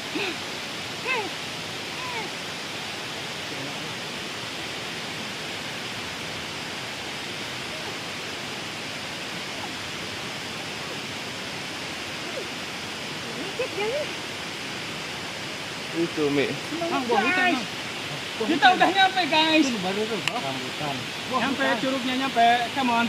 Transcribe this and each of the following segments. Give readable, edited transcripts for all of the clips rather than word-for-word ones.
Itu Mi. Guys, kita udah nyampe guys. Nyampe curugnya nyampe, come on.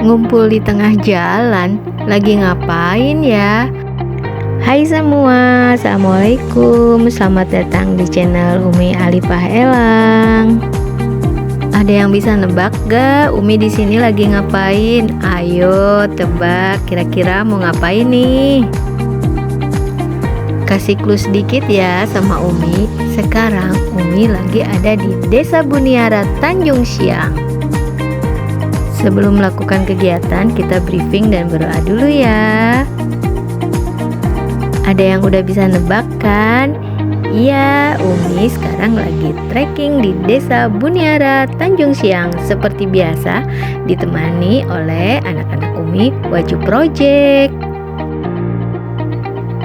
Ngumpul di tengah jalan, lagi ngapain ya? Hai semua, assalamualaikum, selamat datang di channel Umi Alifah Elang. Ada yang bisa nebak gak Umi di sini lagi ngapain? Ayo tebak, kira-kira mau ngapain nih? Kasih clue sedikit ya sama Umi. Sekarang Umi lagi ada di Desa Buniara, Tanjung Siang. Sebelum melakukan kegiatan, kita briefing dan berdoa dulu ya. Ada yang udah bisa nebak kan? Iya, Umi sekarang lagi trekking di Desa Buniara, Tanjung Siang. Seperti biasa, ditemani oleh anak-anak Umi Waju Project.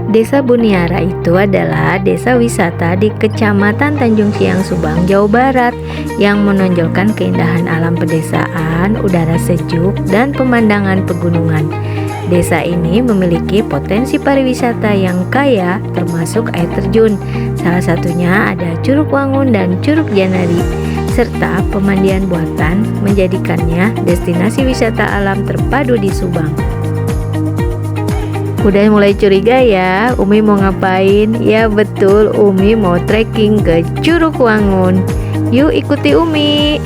Desa Buniara itu adalah desa wisata di Kecamatan Tanjung Siang, Subang, Jawa Barat yang menonjolkan keindahan alam pedesaan, udara sejuk, dan pemandangan pegunungan. Desa ini memiliki potensi pariwisata yang kaya termasuk air terjun. Salah satunya ada Curug Wangun dan Curug Janari, serta pemandian buatan menjadikannya destinasi wisata alam terpadu di Subang. Udah mulai curiga ya, Umi mau ngapain? Ya betul, Umi mau trekking ke Curug Wangun. Yuk ikuti Umi.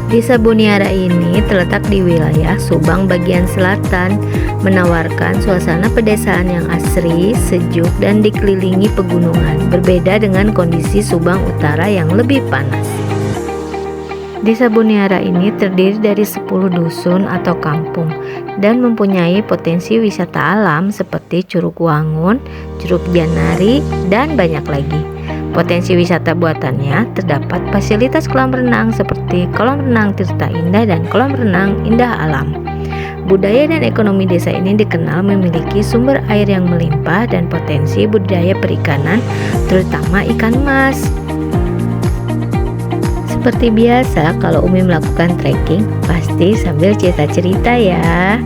Desa Buniara ini terletak di wilayah Subang bagian selatan, menawarkan suasana pedesaan yang asri, sejuk, dan dikelilingi pegunungan. Berbeda dengan kondisi Subang Utara yang lebih panas. Desa Buniara ini terdiri dari 10 dusun atau kampung dan mempunyai potensi wisata alam seperti Curug Wangun, Curug Janari, dan banyak lagi. Potensi wisata buatannya terdapat fasilitas kolam renang seperti kolam renang Tirta Indah dan kolam renang Indah Alam. Budaya dan ekonomi desa ini dikenal memiliki sumber air yang melimpah dan potensi budidaya perikanan, terutama ikan mas. Seperti biasa, kalau Umi melakukan trekking, pasti sambil cerita-cerita ya.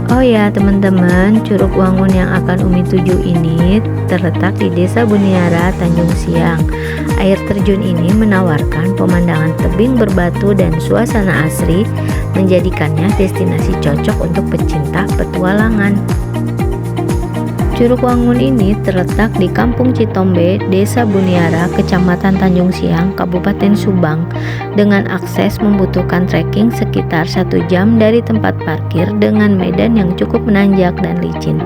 Oh ya teman-teman, Curug Wangun yang akan Umi tuju ini terletak di Desa Buniara, Tanjung Siang. Air terjun ini menawarkan pemandangan tebing berbatu dan suasana asri, menjadikannya destinasi cocok untuk pecinta petualangan. Curug Wangun ini terletak di Kampung Citombe, Desa Buniara, Kecamatan Tanjung Siang, Kabupaten Subang, dengan akses membutuhkan trekking sekitar 1 jam dari tempat parkir dengan medan yang cukup menanjak dan licin.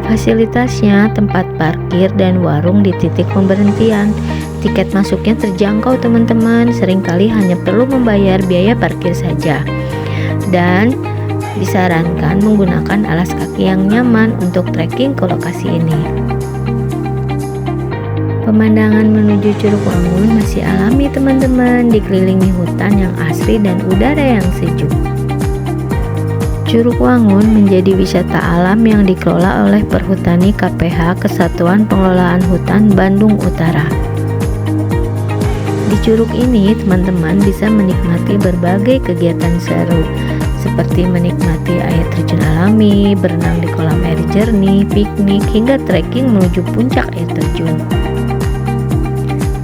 Fasilitasnya tempat parkir dan warung di titik pemberhentian. Tiket masuknya terjangkau teman-teman, seringkali hanya perlu membayar biaya parkir saja. Dan disarankan menggunakan alas kaki yang nyaman untuk trekking ke lokasi ini. Pemandangan menuju Curug Wangun masih alami teman-teman, dikelilingi hutan yang asri dan udara yang sejuk. Curug Wangun menjadi wisata alam yang dikelola oleh Perhutani KPH Kesatuan Pengelolaan Hutan Bandung Utara. Di curug ini teman-teman bisa menikmati berbagai kegiatan seru, seperti menikmati air terjun alami, berenang di kolam air jernih, piknik, hingga trekking menuju puncak air terjun.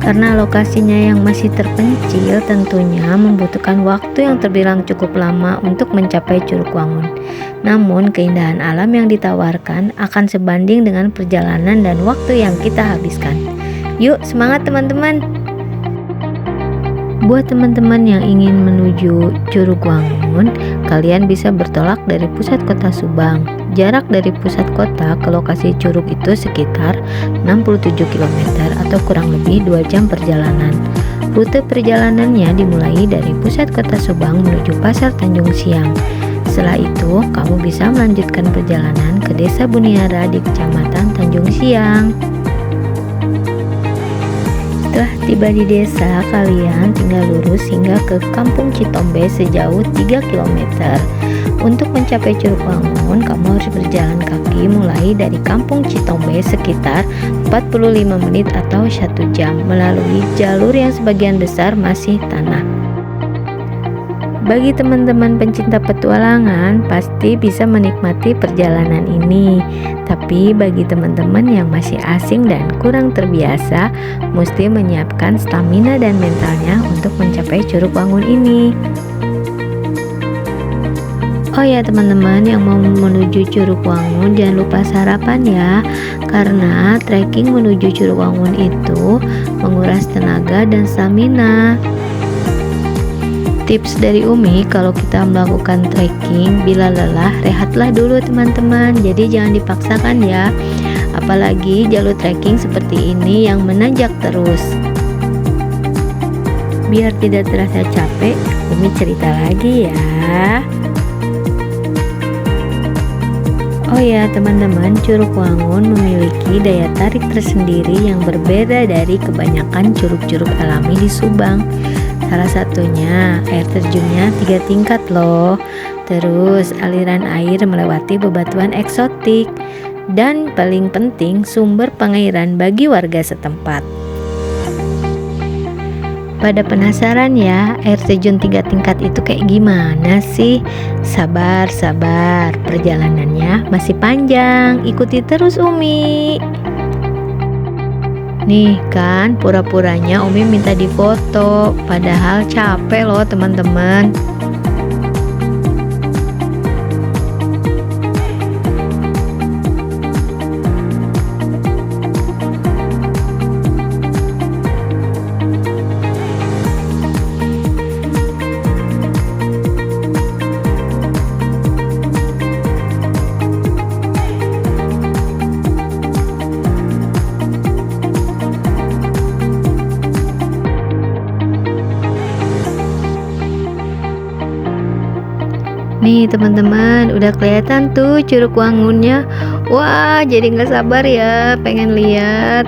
Karena lokasinya yang masih terpencil, tentunya membutuhkan waktu yang terbilang cukup lama untuk mencapai Curug Wangun. Namun, keindahan alam yang ditawarkan akan sebanding dengan perjalanan dan waktu yang kita habiskan. Yuk, semangat teman-teman! Buat teman-teman yang ingin menuju Curug Wangun, kalian bisa bertolak dari pusat kota Subang. Jarak dari pusat kota ke lokasi curug itu sekitar 67 km atau kurang lebih 2 jam perjalanan. Rute perjalanannya dimulai dari pusat kota Subang menuju Pasar Tanjung Siang. Setelah itu, kamu bisa melanjutkan perjalanan ke Desa Buniara di Kecamatan Tanjung Siang. Setelah tiba di desa, kalian tinggal lurus hingga ke Kampung Citombe sejauh 3 km. Untuk mencapai Curug Wangun, kamu harus berjalan kaki mulai dari Kampung Citombe sekitar 45 menit atau 1 jam melalui jalur yang sebagian besar masih tanah. Bagi teman-teman pencinta petualangan, pasti bisa menikmati perjalanan ini. Tapi bagi teman-teman yang masih asing dan kurang terbiasa, mesti menyiapkan stamina dan mentalnya untuk mencapai Curug Wangun ini. Oh ya teman-teman, yang mau menuju Curug Wangun jangan lupa sarapan ya, karena trekking menuju Curug Wangun itu menguras tenaga dan stamina. Tips dari Umi, kalau kita melakukan trekking, bila lelah rehatlah dulu teman-teman, jadi jangan dipaksakan ya, apalagi jalur trekking seperti ini yang menanjak terus. Biar tidak terasa capek, Umi cerita lagi ya. Oh ya teman-teman, Curug Wangun memiliki daya tarik tersendiri yang berbeda dari kebanyakan curug-curug alami di Subang. Salah satunya air terjunnya 3 tingkat loh. Terus aliran air melewati bebatuan eksotik. Dan paling penting, sumber pengairan bagi warga setempat. Pada penasaran ya, air terjun 3 tingkat itu kayak gimana sih? Sabar, perjalanannya masih panjang. Ikuti terus Umi. Nih kan, pura-puranya Umi minta difoto, padahal capek loh teman-teman. Nih teman-teman, udah kelihatan tuh Curug Wangunnya. Wah, jadi nggak sabar ya pengen lihat.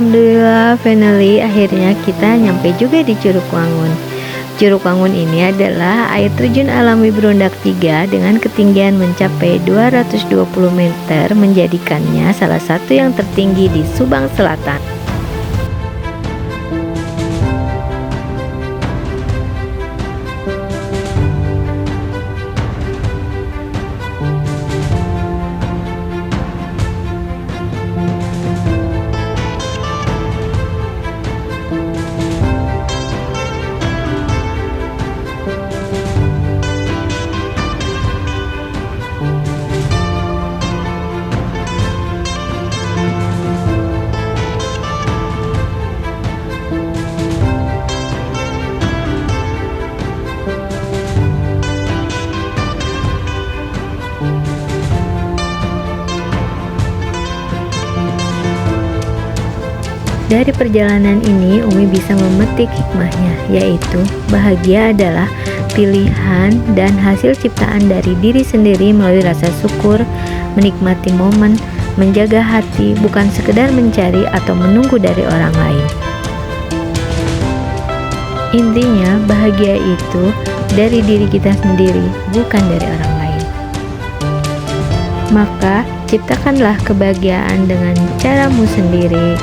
alhamdulillah finally akhirnya kita nyampe juga di Curug Wangun. Curug Wangun ini adalah air terjun alami Berundak 3 dengan ketinggian mencapai 220 meter, menjadikannya salah satu yang tertinggi di Subang Selatan. Dari perjalanan ini, Umi bisa memetik hikmahnya, yaitu bahagia adalah pilihan dan hasil ciptaan dari diri sendiri melalui rasa syukur, menikmati momen, menjaga hati, bukan sekedar mencari atau menunggu dari orang lain. Intinya, bahagia itu dari diri kita sendiri, bukan dari orang lain. Maka, ciptakanlah kebahagiaan dengan caramu sendiri.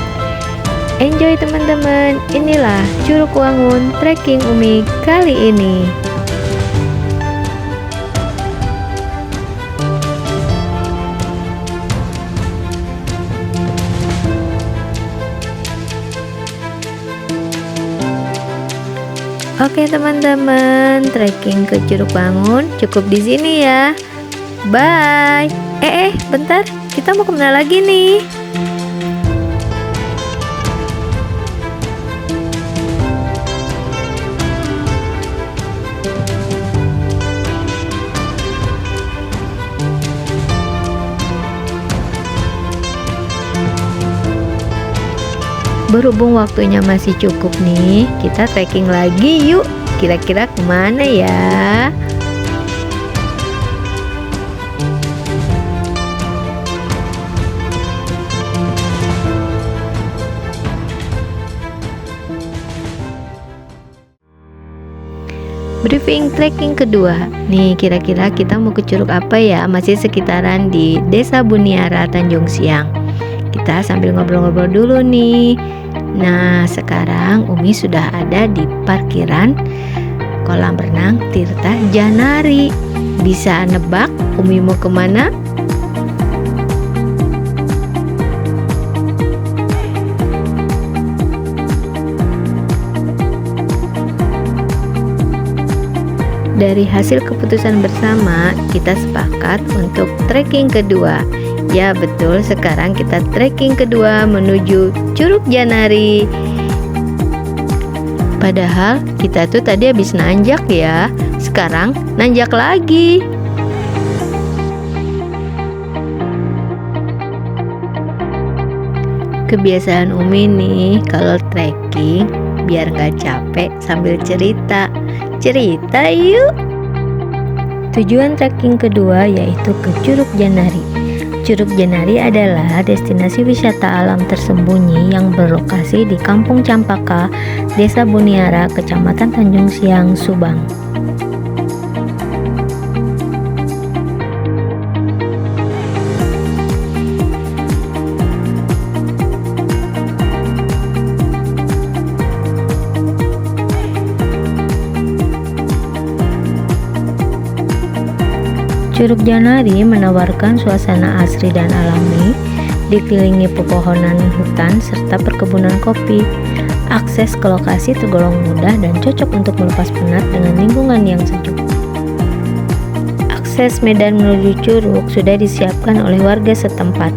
Enjoy teman-teman, inilah Curug Wangun trekking Umi kali ini. Oke teman-teman, trekking ke Curug Wangun cukup di sini ya. Bye. Bentar, kita mau kemana lagi nih? Berhubung waktunya masih cukup nih, kita trekking lagi yuk. Kira-kira kemana ya? Briefing trekking kedua. Nih, kira-kira kita mau ke curug apa ya? Masih sekitaran di Desa Buniara, Tanjung Siang. Kita sambil ngobrol-ngobrol dulu nih. Nah, sekarang Umi sudah ada di parkiran kolam renang Tirta Janari. Bisa nebak Umi mau kemana? Dari hasil keputusan bersama, kita sepakat untuk trekking kedua. Ya betul, sekarang kita trekking kedua menuju Curug Janari. Padahal kita tuh tadi habis nanjak ya, sekarang nanjak lagi. Kebiasaan Umi nih kalau trekking biar nggak capek sambil cerita yuk. Tujuan trekking kedua yaitu ke Curug Janari. Curug Janari adalah destinasi wisata alam tersembunyi yang berlokasi di Kampung Campaka, Desa Buniara, Kecamatan Tanjung Siang, Subang. Curug Janari menawarkan suasana asri dan alami, dikelilingi pepohonan hutan serta perkebunan kopi. Akses ke lokasi tergolong mudah dan cocok untuk melepas penat dengan lingkungan yang sejuk. Akses medan menuju curug sudah disiapkan oleh warga setempat,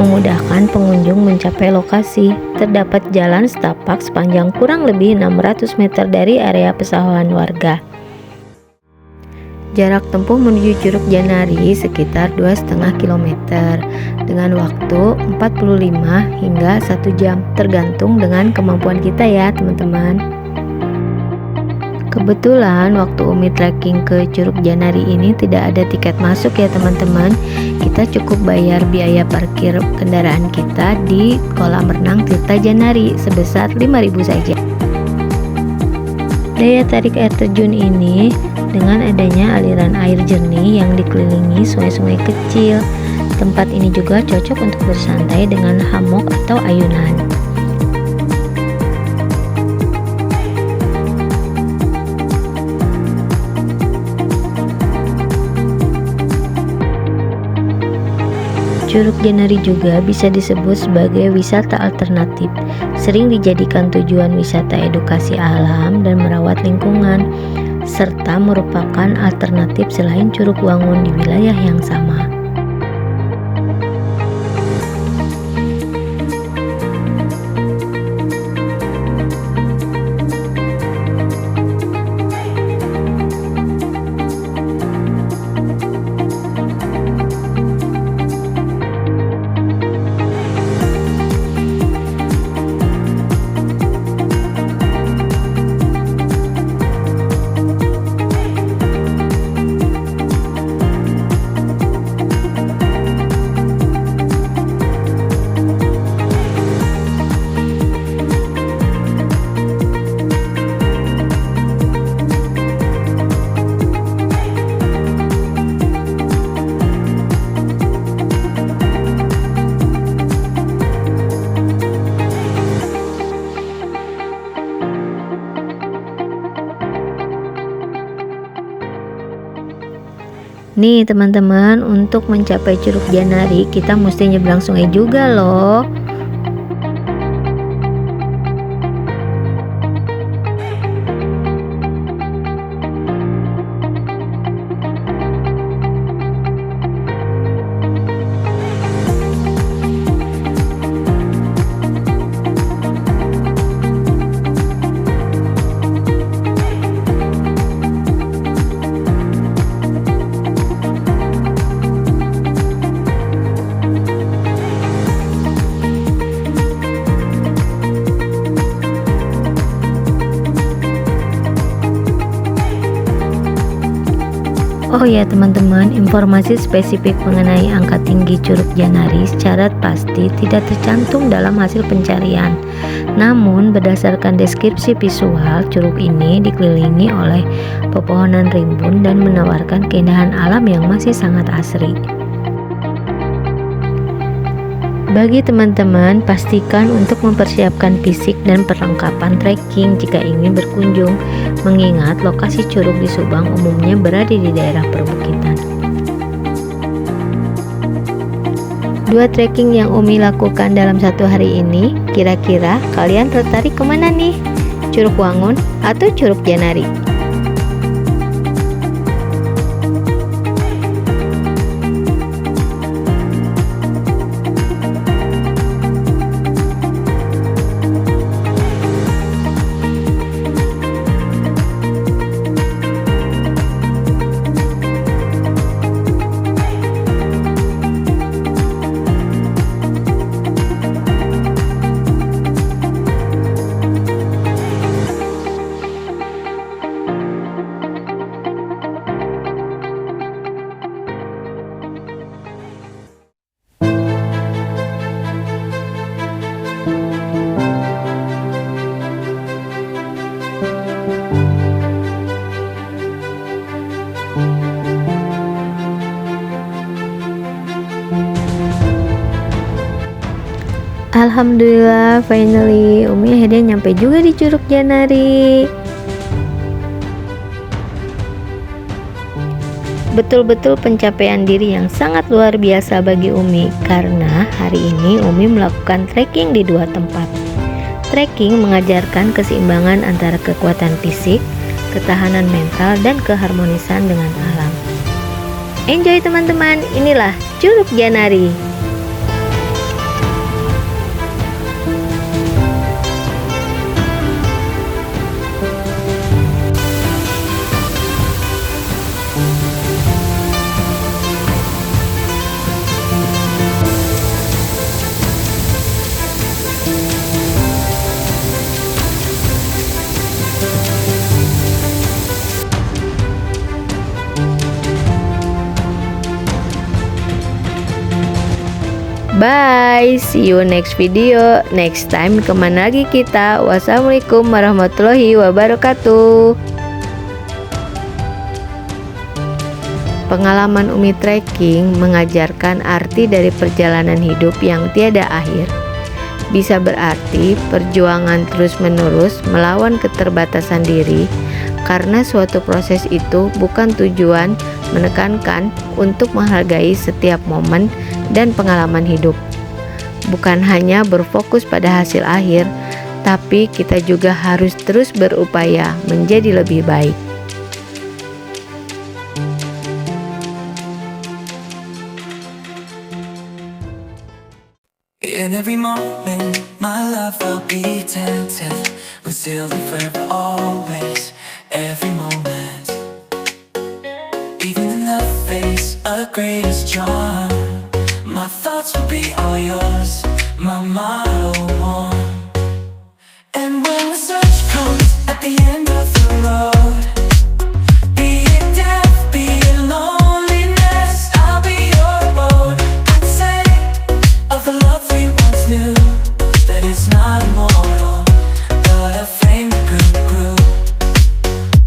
memudahkan pengunjung mencapai lokasi. Terdapat jalan setapak sepanjang kurang lebih 600 meter dari area pesawahan warga. Jarak tempuh menuju Curug Janari sekitar 2,5 km dengan waktu 45 hingga 1 jam tergantung dengan kemampuan kita ya teman-teman. Kebetulan waktu Umi trekking ke Curug Janari ini tidak ada tiket masuk ya teman-teman. Kita cukup bayar biaya parkir kendaraan kita di kolam renang Tirta Janari sebesar 5.000 saja. Daya tarik air terjun ini dengan adanya aliran air jernih yang dikelilingi sungai-sungai kecil. Tempat ini juga cocok untuk bersantai dengan hammock atau ayunan. Curug Janari juga bisa disebut sebagai wisata alternatif, sering dijadikan tujuan wisata edukasi alam dan merawat lingkungan, serta merupakan alternatif selain Curug Wangun di wilayah yang sama. Nih teman-teman, untuk mencapai Curug Janari kita mesti nyebrang sungai juga loh. Oh ya teman-teman, informasi spesifik mengenai angka tinggi Curug Janari secara pasti tidak tercantum dalam hasil pencarian. Namun berdasarkan deskripsi visual, curug ini dikelilingi oleh pepohonan rimbun dan menawarkan keindahan alam yang masih sangat asri. Bagi teman-teman, pastikan untuk mempersiapkan fisik dan perlengkapan trekking jika ingin berkunjung, mengingat lokasi curug di Subang umumnya berada di daerah perbukitan. Dua trekking yang Umi lakukan dalam satu hari ini, kira-kira kalian tertarik kemana nih? Curug Wangun atau Curug Janari? Alhamdulillah, finally Umi akhirnya nyampe juga di Curug Janari. Betul-betul pencapaian diri yang sangat luar biasa bagi Umi, karena hari ini Umi melakukan trekking di dua tempat. Trekking mengajarkan keseimbangan antara kekuatan fisik, ketahanan mental, dan keharmonisan dengan alam. Enjoy teman-teman, inilah Curug Janari. Bye, see you next video. Next time kemana lagi kita? Wassalamualaikum warahmatullahi wabarakatuh. Pengalaman Umi trekking mengajarkan arti dari perjalanan hidup yang tiada akhir. Bisa berarti perjuangan terus-menerus melawan keterbatasan diri, karena suatu proses itu bukan tujuan, menekankan untuk menghargai setiap momen dan pengalaman hidup. Bukan hanya berfokus pada hasil akhir, tapi kita juga harus terus berupaya menjadi lebih baik. In every moment, my love will be tempted with silver forever always. Every moment, even in the face of greatest charm, my thoughts will be all yours, my motto one. And when the search comes at the end of the road, be it death, be it loneliness, I'll be your road. I'd say of the love we once knew, that it's not immortal, but a flame that grew.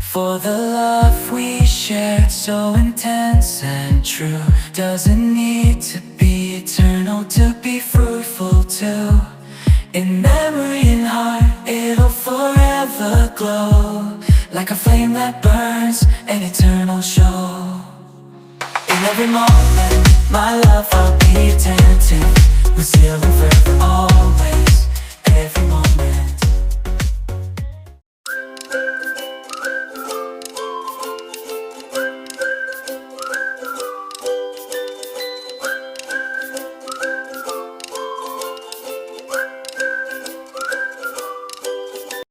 For the love we shared, so intense and true, doesn't need to be eternal to be fruitful too. In memory and heart, it'll forever glow, like a flame that burns, an eternal show. In every moment, my love I'll be attentive, with silver forever always.